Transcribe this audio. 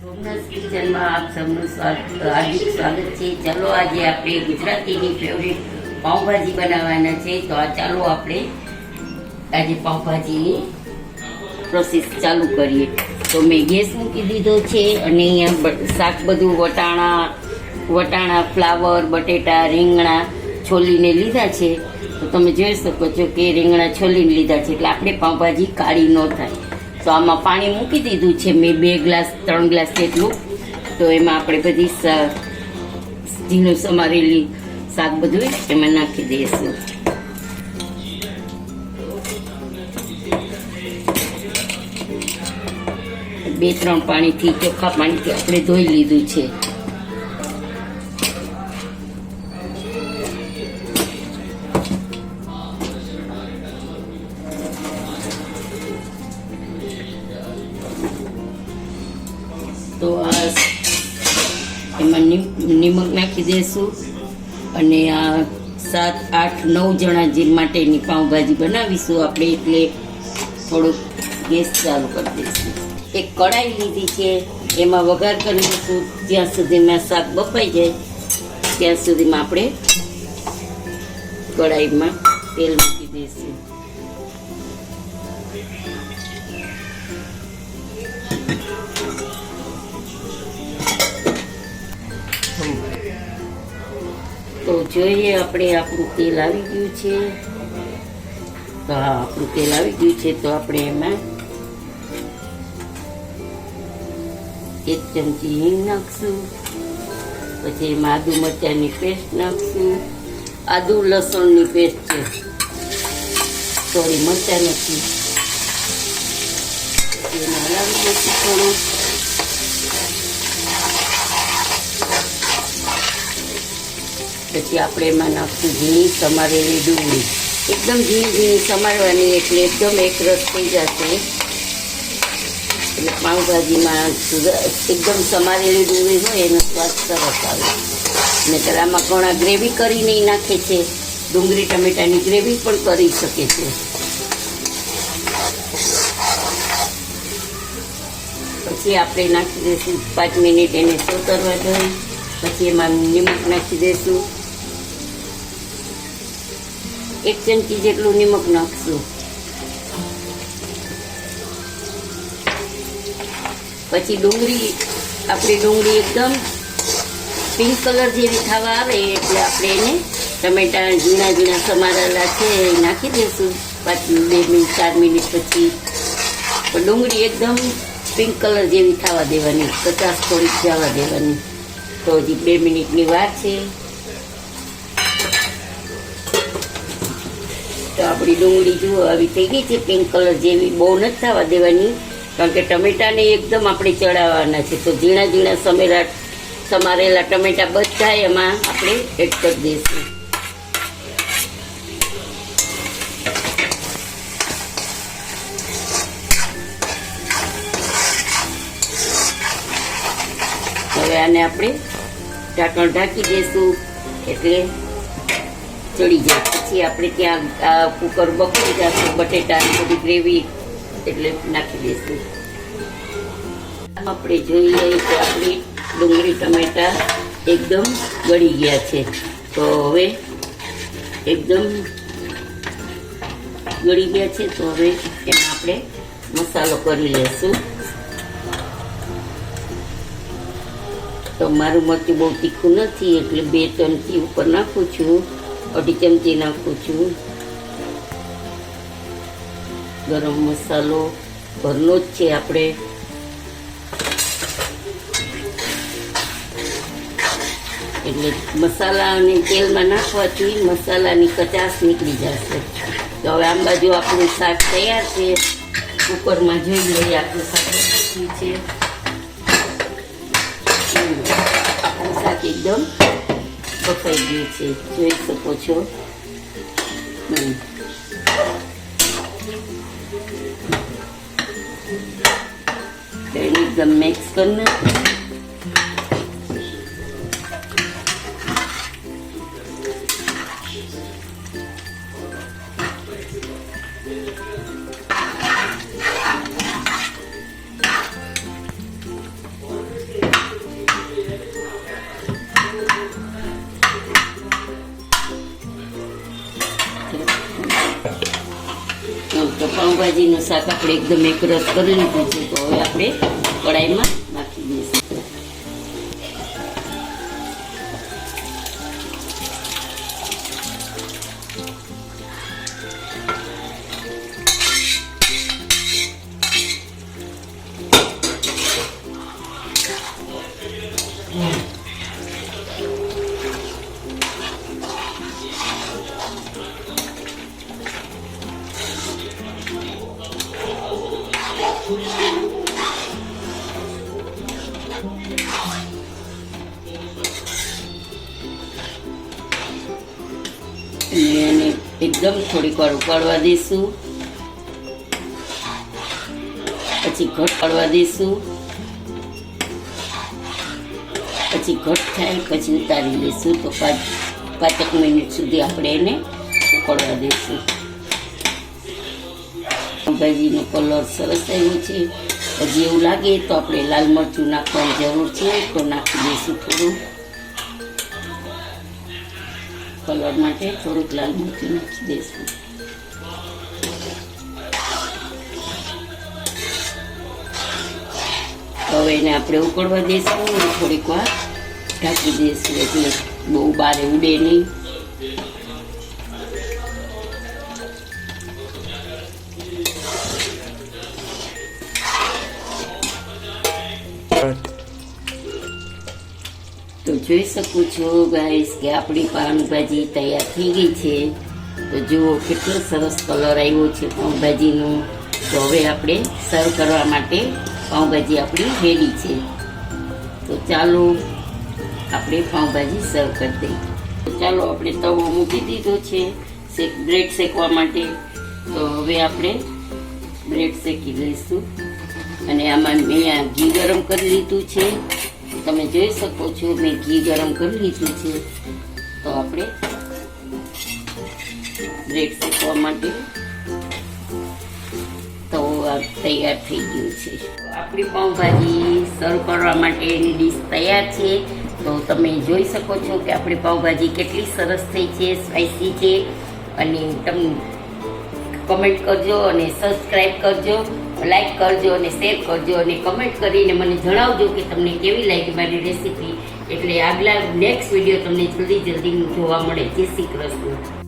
સોમનાથ કિચનમાં આપ સૌનું હાર્દિક સ્વાગત છે। ચાલો આજે આપણે ગુજરાતીની ફેવરેટ પાઉંભાજી બનાવવાના છે। તો આ ચાલો આપણે આજે પાઉંભાજીની પ્રોસેસ ચાલુ કરીએ। તો મેં ગેસ મૂકી દીધો છે અને અહીંયા શાક બધું વટાણા ફ્લાવર બટેટા રીંગણા છોલીને લીધા છે। તો તમે જોઈ શકો છો કે રીંગણા છોલીને લીધા છે એટલે આપણે પાઉંભાજી કાળી ન થાય। તો આમાં પાણી મૂકી દીધું છે મેં 3 ગ્લાસ જેટલું। તો એમાં આપણે બધી ઝીણું સમારેલી શાક બધું એમાં નાખી દઈશું। બે 3 પાણીથી ચોખ્ખા પાણીથી આપણે ધોઈ લીધું છે। તો આ એમાં નિમક નાખી દઈશું અને આ 7, 8, 9 જણા જે માટેની પાઉંભાજી બનાવીશું આપણે એટલે થોડુંક ગેસ ચાલુ કરી દઈશું। એક કઢાઈ લીધી છે એમાં વઘાર કરી દઈશું। જ્યાં સુધીમાં શાક બફાઈ જાય ત્યાં સુધીમાં આપણે કઢાઈમાં તેલ મૂકી દઈશું। તો જોઈએ આપણે આપણું તેલ આવી ગયું છે। તો હા આપણું તેલ આવી ગયું છે તો આપણે એમાં 1 ચમચી હિંગ નાખશું। પછી એમાં આદુ મરચાંની પેસ્ટ નાખશું। આદુ લસણની પેસ્ટ છે, સોરી મરચાં નથી। પછી એમાં હલાવી દઈશું થોડું। પછી આપણે એમાં નાખશું ઝીણી સમારેલી ડુંગળી। એકદમ ઝીણી સમારવાની એટલે એકદમ એકરસ થઈ જશે। એટલે પાઉંભાજીમાં એકદમ સમારેલી ડુંગળી હોય એનો સ્વાદ સરસ આવે। નહીંતર આમાં ઘણા ગ્રેવી કરીને નાખે છે, ડુંગળી ટમેટાની ગ્રેવી પણ કરી શકે છે। પછી આપણે નાખી દઈશું 5 મિનિટ એને સોતરવા દઈ। પછી એમાં નિમક નાખી દઈશું। 1 ચમચી જેટલું નિમક નાખશું। પછી આપણી ડુંગળી એકદમ પિંક કલર જેવી થવા આવે એટલે આપણે એને ટમેટા ઝીણા સમારેલા છે એ નાખી દઈશું। 2 મિનિટ 4 મિનિટ પછી ડુંગળી એકદમ પિંક કલર જેવી થવા દેવાની, 50 થોડીક જવા દેવાની। તો હજી 2 મિનિટની વાર છે। તો આપણી ડુંગળી જુઓ આવી થઈ ગઈ છે પિંક કલર જેવી। બહુ નથી થવા દેવાની કારણ કે ટમેટાને એકદમ આપણે ચડાવવાના છે। તો ઝીણા સમારેલા ટમેટા બધા એમાં આપણે એડ કરી દઈશું। હવે આને આપણે ઢાંકણ ઢાંકી દઈશું એટલે ચડી જાય। પછી આપણે ત્યાં કુકર બફાઈ જશે, બટેટા બધી ગ્રેવી એટલે નાખી દઈશું। આપણે જોઈ લઈએ કે આપણી ડુંગળી ટમેટા એકદમ ગળી ગયા છે। તો હવે એકદમ ગળી ગયા છે તો હવે એમાં આપણે મસાલો કરી લઈશું। તો મારું મરચું બહુ તીખું નથી એટલે 2 ચમચી ઉપર નાખું છું, 2.5 ચમચી નાખું છું। ગરમ મસાલો ઘરનો જ છે આપણે। એટલે મસાલા અને તેલમાં નાખવાથી મસાલાની કચાશ નીકળી જશે। તો હવે આમ બાજુ આપણું શાક તૈયાર છે। કુકરમાં જોઈ લઈએ આપણું શાક છે। આપણું શાક એકદમ બફાઈ ગયું છે, જોઈ શકો છો। એને એકદમ મિક્સ કરી નાખો। પાઉંભાજીનું શાક આપણે એકદમ એકરસ કરી લીધું છે. તો હવે આપણે કડાઈમાં નાખી દઈશું. એને એકદમ થોડીક વાર ઉકાળવા દઈશું. પછી ઘટ પાડવા દઈશું. પછી ઘટ થાય પછી ઉતારી દઈશું. તો 5 મિનિટ સુધી આપણે એને ઉકળવા દઈશું. પાઉંભાજીનો કલર સરસ આવ્યો છે. હજી એવું લાગે તો આપણે લાલ મરચું નાખવાની જરૂર છે, તો નાખી દઈશું થોડું. કલર માટે થોડુંક લાલ મરચું નાખી દઈશું. હવે એને આપણે ઉકળવા દઈશું અને થોડીક વાર ઢાંકી દઈશું, એટલે બહુ બહાર ઉડે નહીં. તો જોઈ શકું છો ગાઈસ કે આપણી પાઉંભાજી તૈયાર થઈ ગઈ છે. તો જુઓ કેટલો સરસ કલર આવ્યો છે પાઉંભાજીનો. તો હવે આપણે સર્વ કરવા માટે પાઉંભાજી આપણી રેડી છે. તો ચાલો આપણે પાઉંભાજી સર્વ કરી દઈએ. તો ચાલો આપણે તવો મૂકી દીધો છે બ્રેડ શેકવા માટે. તો હવે આપણે બ્રેડ શેકી લઈશું. અને આમાં મેં ઘી ગરમ કરી લીધું છે. તમે જોઈ શકો છો મેં ઘી ગરમ કરી લીધું છે. તો આપણે બ્રેડ શેકવા માટે તવો તૈયાર થઈ ગયું છે. આપણી પાઉંભાજી સર્વ કરવા માટેની ડીશ તૈયાર છે. તો તમે જોઈ શકો છો કે આપણી પાઉંભાજી કેટલી સરસ થઈ છે, સ્પાઈસી છે. અને તમે કમેન્ટ કરજો અને સબસ્ક્રાઈબ કરજો, લાઈક કરજો અને શેર કરજો અને કમેન્ટ કરીને મને જણાવજો કે તમને કેવી લાગી મારી રેસીપી. એટલે આગલા નેક્સ્ટ વિડીયો તમને જલ્દી જોવા મળે. જય શ્રી કૃષ્ણ.